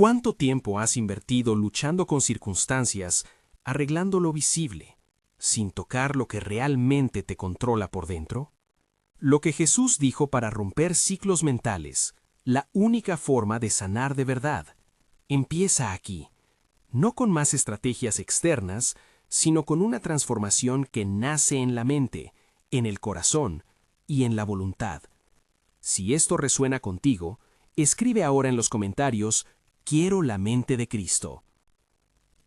¿Cuánto tiempo has invertido luchando con circunstancias, arreglando lo visible, sin tocar lo que realmente te controla por dentro? Lo que Jesús dijo para romper ciclos mentales, la única forma de sanar de verdad, empieza aquí, no con más estrategias externas, sino con una transformación que nace en la mente, en el corazón y en la voluntad. Si esto resuena contigo, escribe ahora en los comentarios: quiero la mente de Cristo.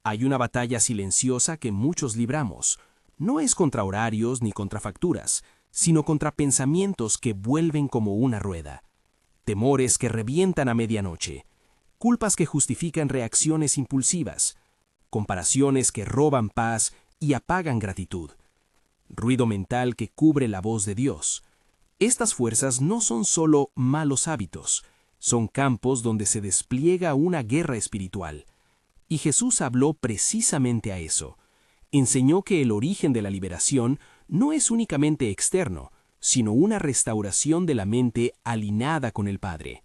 Hay una batalla silenciosa que muchos libramos. No es contra horarios ni contra facturas, sino contra pensamientos que vuelven como una rueda. Temores que revientan a medianoche. Culpas que justifican reacciones impulsivas. Comparaciones que roban paz y apagan gratitud. Ruido mental que cubre la voz de Dios. Estas fuerzas no son solo malos hábitos, son campos donde se despliega una guerra espiritual. Y Jesús habló precisamente a eso. Enseñó que el origen de la liberación no es únicamente externo, sino una restauración de la mente alineada con el Padre.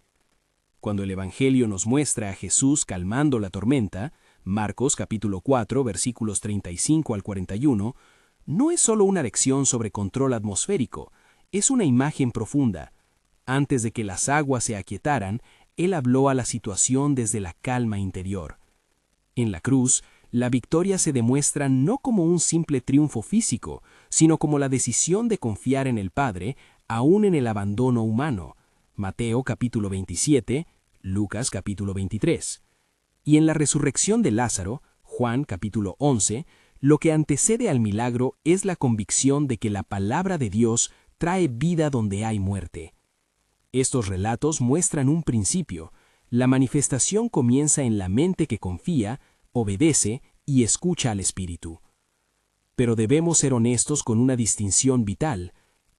Cuando el Evangelio nos muestra a Jesús calmando la tormenta, Marcos capítulo 4, versículos 35 al 41, no es solo una lección sobre control atmosférico, es una imagen profunda. Antes de que las aguas se aquietaran, Él habló a la situación desde la calma interior. En la cruz, la victoria se demuestra no como un simple triunfo físico, sino como la decisión de confiar en el Padre, aún en el abandono humano. Mateo capítulo 27, Lucas capítulo 23. Y en la resurrección de Lázaro, Juan capítulo 11, lo que antecede al milagro es la convicción de que la palabra de Dios trae vida donde hay muerte. Estos relatos muestran un principio. La manifestación comienza en la mente que confía, obedece y escucha al Espíritu. Pero debemos ser honestos con una distinción vital.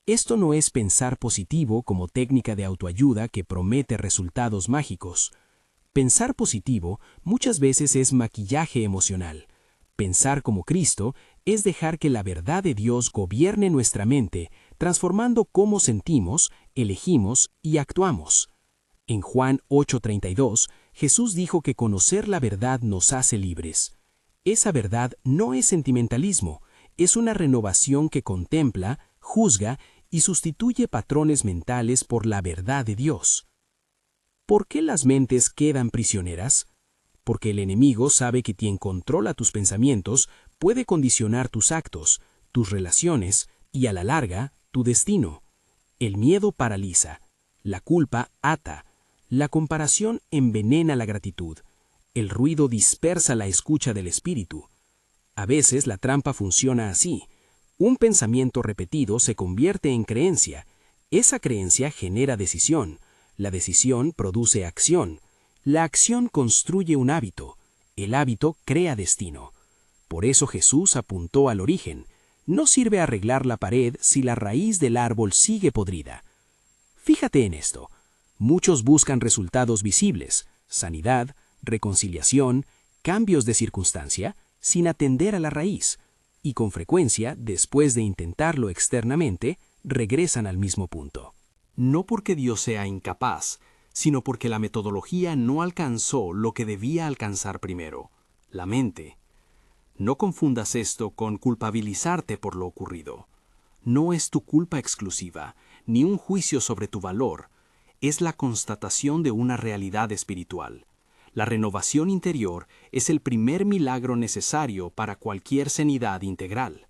Esto no es pensar positivo como técnica de autoayuda que promete resultados mágicos. Pensar positivo muchas veces es maquillaje emocional. Pensar como Cristo es dejar que la verdad de Dios gobierne nuestra mente, transformando cómo sentimos, elegimos y actuamos. En Juan 8:32, Jesús dijo que conocer la verdad nos hace libres. Esa verdad no es sentimentalismo, es una renovación que contempla, juzga y sustituye patrones mentales por la verdad de Dios. ¿Por qué las mentes quedan prisioneras? Porque el enemigo sabe que quien controla tus pensamientos puede condicionar tus actos, tus relaciones y, a la larga, tu destino. El miedo paraliza, la culpa ata, la comparación envenena la gratitud, el ruido dispersa la escucha del espíritu. A veces la trampa funciona así. Un pensamiento repetido se convierte en creencia. Esa creencia genera decisión. La decisión produce acción. La acción construye un hábito. El hábito crea destino. Por eso Jesús apuntó al origen. No sirve arreglar la pared si la raíz del árbol sigue podrida. Fíjate en esto. Muchos buscan resultados visibles, sanidad, reconciliación, cambios de circunstancia, sin atender a la raíz. Y con frecuencia, después de intentarlo externamente, regresan al mismo punto. No porque Dios sea incapaz, sino porque la metodología no alcanzó lo que debía alcanzar primero, la mente. No confundas esto con culpabilizarte por lo ocurrido. No es tu culpa exclusiva, ni un juicio sobre tu valor. Es la constatación de una realidad espiritual. La renovación interior es el primer milagro necesario para cualquier sanidad integral.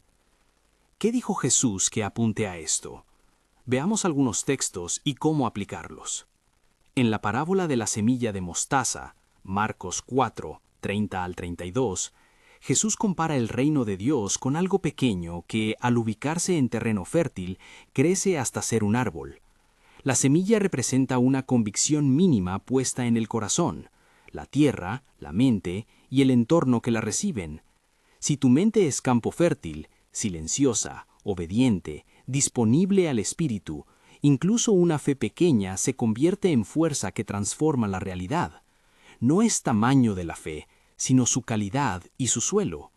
¿Qué dijo Jesús que apunte a esto? Veamos algunos textos y cómo aplicarlos. En la parábola de la semilla de mostaza, Marcos 4, 30 al 32, Jesús compara el reino de Dios con algo pequeño que, al ubicarse en terreno fértil, crece hasta ser un árbol. La semilla representa una convicción mínima puesta en el corazón, la tierra, la mente y el entorno que la reciben. Si tu mente es campo fértil, silenciosa, obediente, disponible al espíritu, incluso una fe pequeña se convierte en fuerza que transforma la realidad. No es tamaño de la fe, sino su calidad y su suelo.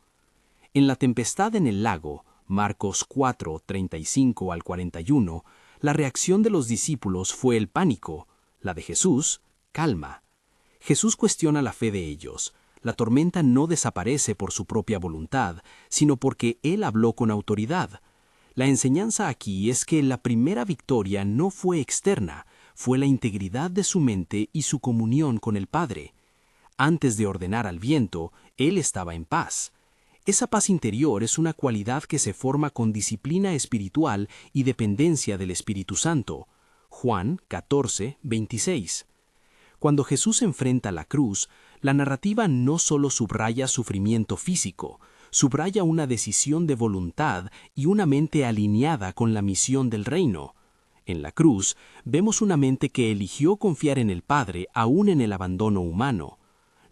En la tempestad en el lago, Marcos 4, 35 al 41, la reacción de los discípulos fue el pánico, la de Jesús, calma. Jesús cuestiona la fe de ellos. La tormenta no desaparece por su propia voluntad, sino porque Él habló con autoridad. La enseñanza aquí es que la primera victoria no fue externa, fue la integridad de su mente y su comunión con el Padre. Antes de ordenar al viento, Él estaba en paz. Esa paz interior es una cualidad que se forma con disciplina espiritual y dependencia del Espíritu Santo. Juan 14, 26. Cuando Jesús enfrenta la cruz, la narrativa no solo subraya sufrimiento físico, subraya una decisión de voluntad y una mente alineada con la misión del reino. En la cruz, vemos una mente que eligió confiar en el Padre aún en el abandono humano.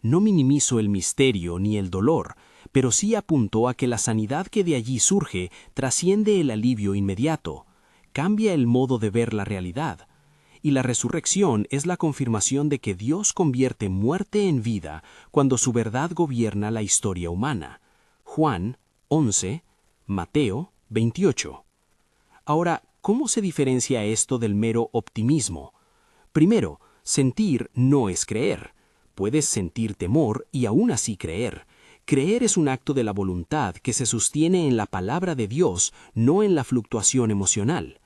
No minimizo el misterio ni el dolor, pero sí apuntó a que la sanidad que de allí surge trasciende el alivio inmediato, cambia el modo de ver la realidad. Y la resurrección es la confirmación de que Dios convierte muerte en vida cuando su verdad gobierna la historia humana. Juan 11, Mateo 28. Ahora, ¿cómo se diferencia esto del mero optimismo? Primero, sentir no es creer. Puedes sentir temor y aún así creer. Creer es un acto de la voluntad que se sostiene en la palabra de Dios, no en la fluctuación emocional.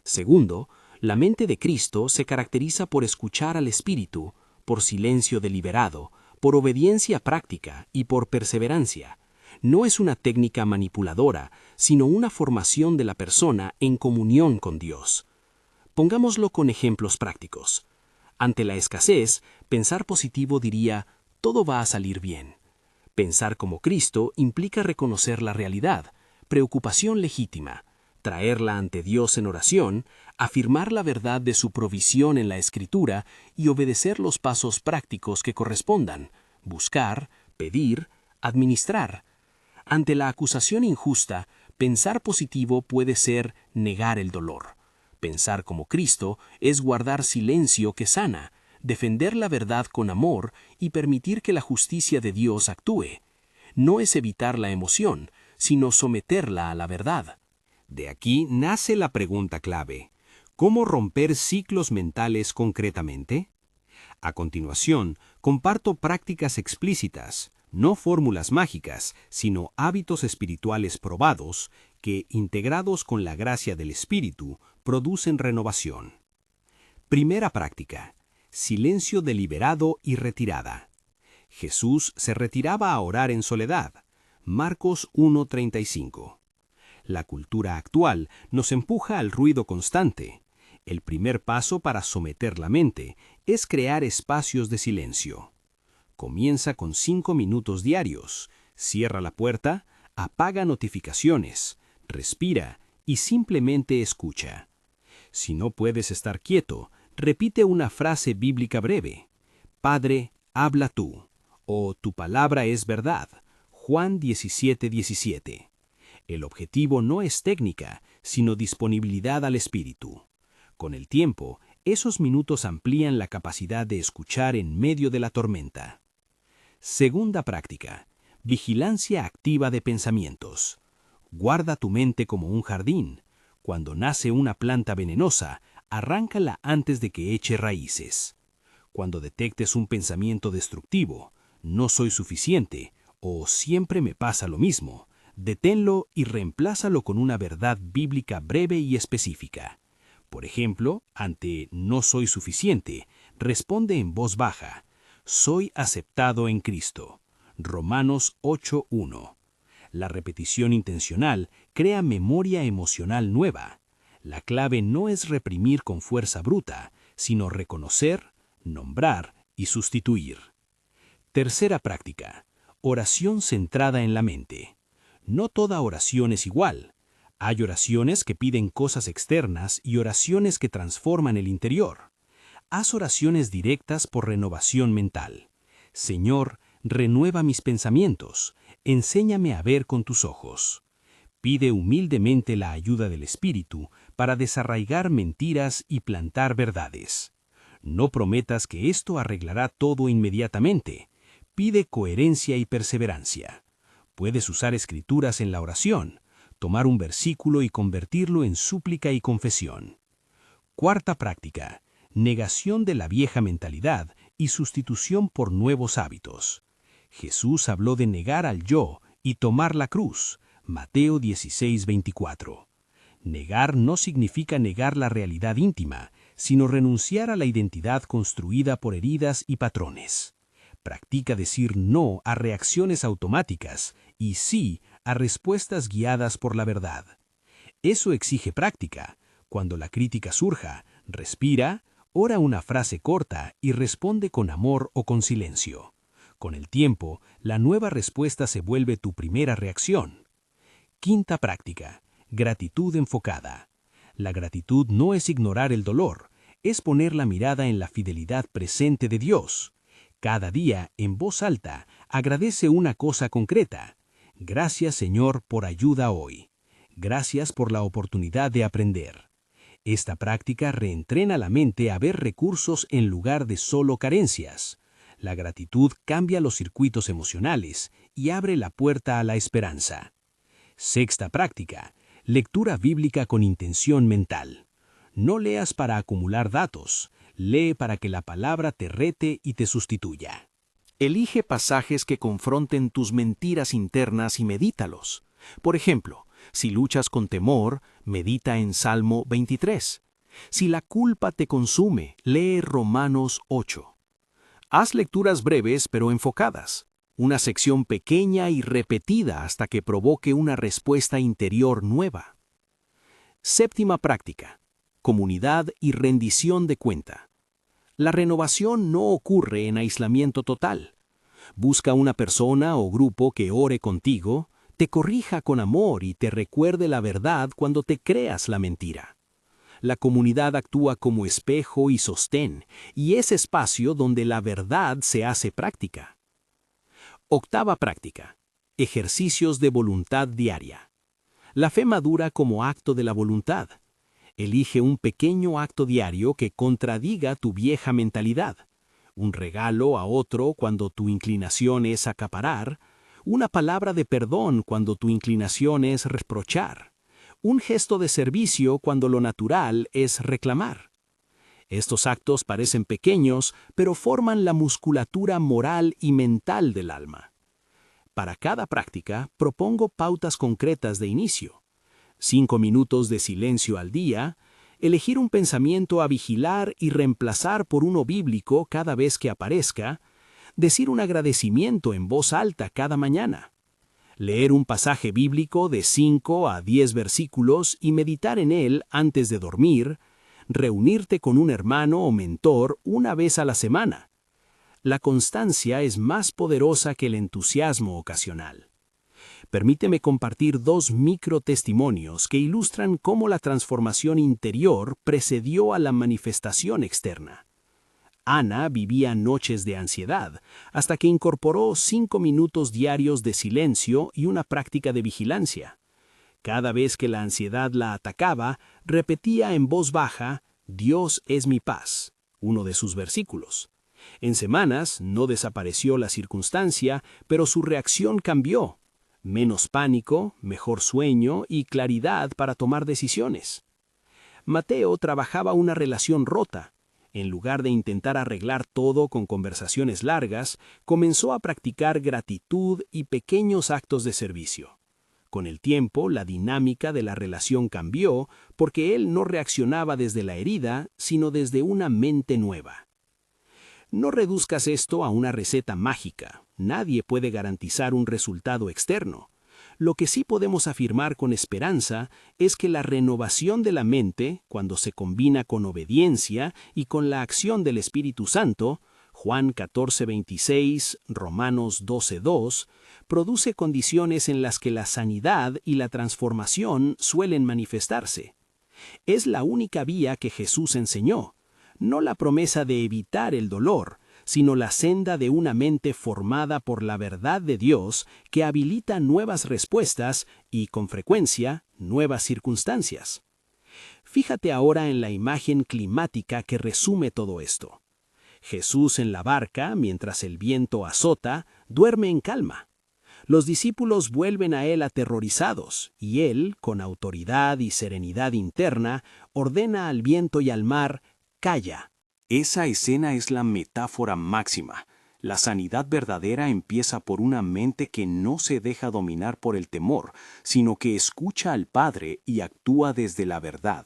Segundo, la mente de Cristo se caracteriza por escuchar al Espíritu, por silencio deliberado, por obediencia práctica y por perseverancia. No es una técnica manipuladora, sino una formación de la persona en comunión con Dios. Pongámoslo con ejemplos prácticos. Ante la escasez, pensar positivo diría, todo va a salir bien. Pensar como Cristo implica reconocer la realidad, preocupación legítima, traerla ante Dios en oración, afirmar la verdad de su provisión en la Escritura y obedecer los pasos prácticos que correspondan, buscar, pedir, administrar. Ante la acusación injusta, pensar positivo puede ser negar el dolor. Pensar como Cristo es guardar silencio que sana, defender la verdad con amor y permitir que la justicia de Dios actúe. No es evitar la emoción, sino someterla a la verdad. De aquí nace la pregunta clave: ¿cómo romper ciclos mentales concretamente? A continuación, comparto prácticas explícitas, no fórmulas mágicas, sino hábitos espirituales probados que, integrados con la gracia del Espíritu, producen renovación. Primera práctica: silencio deliberado y retirada. Jesús se retiraba a orar en soledad. Marcos 1:35. La cultura actual nos empuja al ruido constante. El primer paso para someter la mente es crear espacios de silencio. Comienza con 5 minutos diarios. Cierra la puerta, apaga notificaciones, respira y simplemente escucha. Si no puedes estar quieto, repite una frase bíblica breve. Padre, habla tú. O tu palabra es verdad. Juan 17:17. El objetivo no es técnica, sino disponibilidad al Espíritu. Con el tiempo, esos minutos amplían la capacidad de escuchar en medio de la tormenta. Segunda práctica: vigilancia activa de pensamientos. Guarda tu mente como un jardín. Cuando nace una planta venenosa, arráncala antes de que eche raíces. Cuando detectes un pensamiento destructivo, no soy suficiente o siempre me pasa lo mismo, deténlo y reemplázalo con una verdad bíblica breve y específica. Por ejemplo, ante no soy suficiente, responde en voz baja: soy aceptado en Cristo. Romanos 8:1. La repetición intencional crea memoria emocional nueva. La clave no es reprimir con fuerza bruta, sino reconocer, nombrar y sustituir. Tercera práctica: oración centrada en la mente. No toda oración es igual. Hay oraciones que piden cosas externas y oraciones que transforman el interior. Haz oraciones directas por renovación mental. Señor, renueva mis pensamientos. Enséñame a ver con tus ojos. Pide humildemente la ayuda del Espíritu para desarraigar mentiras y plantar verdades. No prometas que esto arreglará todo inmediatamente. Pide coherencia y perseverancia. Puedes usar escrituras en la oración, tomar un versículo y convertirlo en súplica y confesión. Cuarta práctica: negación de la vieja mentalidad y sustitución por nuevos hábitos. Jesús habló de negar al yo y tomar la cruz. Mateo 16:24. Negar no significa negar la realidad íntima, sino renunciar a la identidad construida por heridas y patrones. Practica decir no a reacciones automáticas y sí a respuestas guiadas por la verdad. Eso exige práctica. Cuando la crítica surja, respira, ora una frase corta y responde con amor o con silencio. Con el tiempo, la nueva respuesta se vuelve tu primera reacción. Quinta práctica: gratitud enfocada. La gratitud no es ignorar el dolor, es poner la mirada en la fidelidad presente de Dios. Cada día, en voz alta, agradece una cosa concreta. Gracias, Señor, por ayuda hoy. Gracias por la oportunidad de aprender. Esta práctica reentrena la mente a ver recursos en lugar de solo carencias. La gratitud cambia los circuitos emocionales y abre la puerta a la esperanza. Sexta práctica: lectura bíblica con intención mental. No leas para acumular datos, lee para que la palabra te rete y te sustituya. Elige pasajes que confronten tus mentiras internas y medítalos. Por ejemplo, si luchas con temor, medita en Salmo 23. Si la culpa te consume, lee Romanos 8. Haz lecturas breves pero enfocadas. Una sección pequeña y repetida hasta que provoque una respuesta interior nueva. Séptima práctica: comunidad y rendición de cuenta. La renovación no ocurre en aislamiento total. Busca una persona o grupo que ore contigo, te corrija con amor y te recuerde la verdad cuando te creas la mentira. La comunidad actúa como espejo y sostén, y es espacio donde la verdad se hace práctica. Octava práctica: ejercicios de voluntad diaria. La fe madura como acto de la voluntad. Elige un pequeño acto diario que contradiga tu vieja mentalidad. Un regalo a otro cuando tu inclinación es acaparar. Una palabra de perdón cuando tu inclinación es reprochar. Un gesto de servicio cuando lo natural es reclamar. Estos actos parecen pequeños, pero forman la musculatura moral y mental del alma. Para cada práctica, propongo pautas concretas de inicio. 5 minutos de silencio al día, elegir un pensamiento a vigilar y reemplazar por uno bíblico cada vez que aparezca, decir un agradecimiento en voz alta cada mañana, leer un pasaje bíblico de 5 a 10 versículos y meditar en él antes de dormir, reunirte con un hermano o mentor una vez a la semana. La constancia es más poderosa que el entusiasmo ocasional. Permíteme compartir 2 microtestimonios que ilustran cómo la transformación interior precedió a la manifestación externa. Ana vivía noches de ansiedad, hasta que incorporó 5 minutos diarios de silencio y una práctica de vigilancia. Cada vez que la ansiedad la atacaba, repetía en voz baja: «Dios es mi paz», uno de sus versículos. En semanas no desapareció la circunstancia, pero su reacción cambió. Menos pánico, mejor sueño y claridad para tomar decisiones. Mateo trabajaba una relación rota. En lugar de intentar arreglar todo con conversaciones largas, comenzó a practicar gratitud y pequeños actos de servicio. Con el tiempo, la dinámica de la relación cambió porque él no reaccionaba desde la herida, sino desde una mente nueva. No reduzcas esto a una receta mágica. Nadie puede garantizar un resultado externo. Lo que sí podemos afirmar con esperanza es que la renovación de la mente, cuando se combina con obediencia y con la acción del Espíritu Santo, Juan 14:26, Romanos 12:2, produce condiciones en las que la sanidad y la transformación suelen manifestarse. Es la única vía que Jesús enseñó, no la promesa de evitar el dolor, sino la senda de una mente formada por la verdad de Dios que habilita nuevas respuestas y, con frecuencia, nuevas circunstancias. Fíjate ahora en la imagen climática que resume todo esto. Jesús en la barca, mientras el viento azota, duerme en calma. Los discípulos vuelven a él aterrorizados, y él, con autoridad y serenidad interna, ordena al viento y al mar: «Calla», Esa escena es la metáfora máxima. La sanidad verdadera empieza por una mente que no se deja dominar por el temor, sino que escucha al Padre y actúa desde la verdad.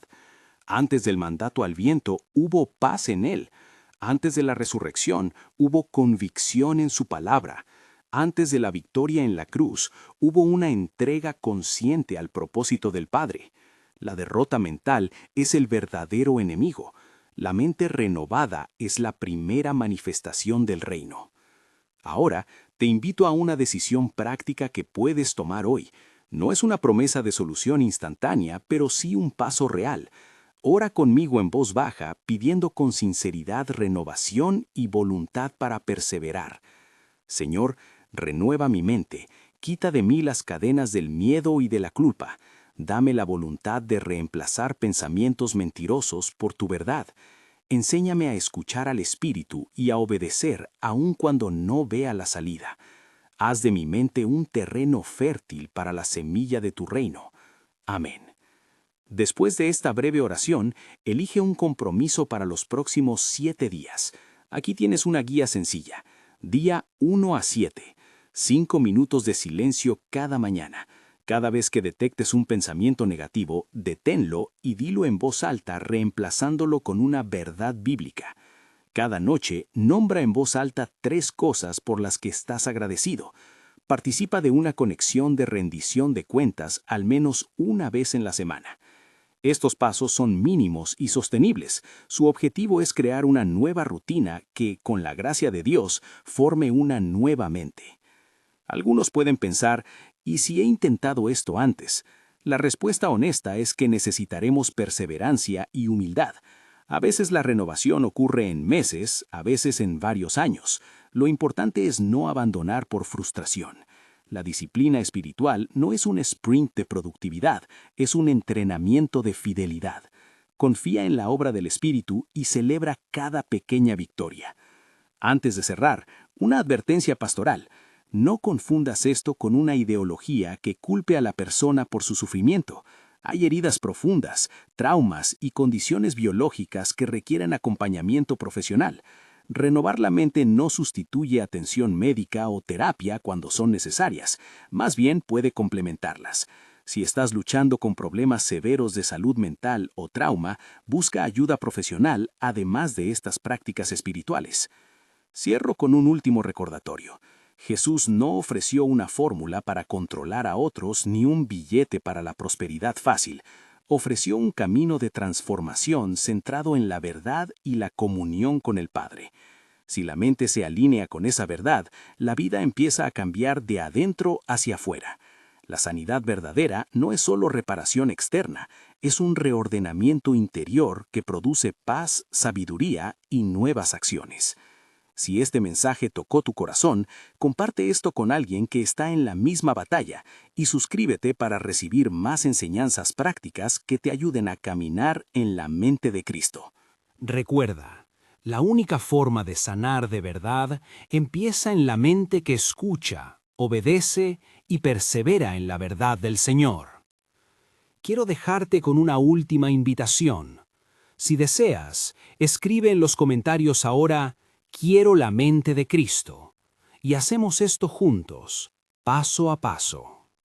Antes del mandato al viento hubo paz en él. Antes de la resurrección hubo convicción en su palabra. Antes de la victoria en la cruz hubo una entrega consciente al propósito del Padre. La derrota mental es el verdadero enemigo. La mente renovada es la primera manifestación del reino. Ahora, te invito a una decisión práctica que puedes tomar hoy. No es una promesa de solución instantánea, pero sí un paso real. Ora conmigo en voz baja, pidiendo con sinceridad renovación y voluntad para perseverar. Señor, renueva mi mente, quita de mí las cadenas del miedo y de la culpa. Dame la voluntad de reemplazar pensamientos mentirosos por tu verdad. Enséñame a escuchar al Espíritu y a obedecer aun cuando no vea la salida. Haz de mi mente un terreno fértil para la semilla de tu reino. Amén. Después de esta breve oración, elige un compromiso para los próximos 7 días. Aquí tienes una guía sencilla. Día 1 a 7. 5 minutos de silencio cada mañana. Cada vez que detectes un pensamiento negativo, deténlo y dilo en voz alta reemplazándolo con una verdad bíblica. Cada noche, nombra en voz alta 3 cosas por las que estás agradecido. Participa de una conexión de rendición de cuentas al menos una vez en la semana. Estos pasos son mínimos y sostenibles. Su objetivo es crear una nueva rutina que, con la gracia de Dios, forme una nueva mente. Algunos pueden pensar, ¿y si he intentado esto antes? La respuesta honesta es que necesitaremos perseverancia y humildad. A veces la renovación ocurre en meses, a veces en varios años. Lo importante es no abandonar por frustración. La disciplina espiritual no es un sprint de productividad, es un entrenamiento de fidelidad. Confía en la obra del Espíritu y celebra cada pequeña victoria. Antes de cerrar, una advertencia pastoral. No confundas esto con una ideología que culpe a la persona por su sufrimiento. Hay heridas profundas, traumas y condiciones biológicas que requieren acompañamiento profesional. Renovar la mente no sustituye atención médica o terapia cuando son necesarias, más bien puede complementarlas. Si estás luchando con problemas severos de salud mental o trauma, busca ayuda profesional además de estas prácticas espirituales. Cierro con un último recordatorio. Jesús no ofreció una fórmula para controlar a otros ni un billete para la prosperidad fácil. Ofreció un camino de transformación centrado en la verdad y la comunión con el Padre. Si la mente se alinea con esa verdad, la vida empieza a cambiar de adentro hacia afuera. La sanidad verdadera no es solo reparación externa, es un reordenamiento interior que produce paz, sabiduría y nuevas acciones. Si este mensaje tocó tu corazón, comparte esto con alguien que está en la misma batalla y suscríbete para recibir más enseñanzas prácticas que te ayuden a caminar en la mente de Cristo. Recuerda, la única forma de sanar de verdad empieza en la mente que escucha, obedece y persevera en la verdad del Señor. Quiero dejarte con una última invitación. Si deseas, escribe en los comentarios ahora: Quiero la mente de Cristo. Y hacemos esto juntos, paso a paso.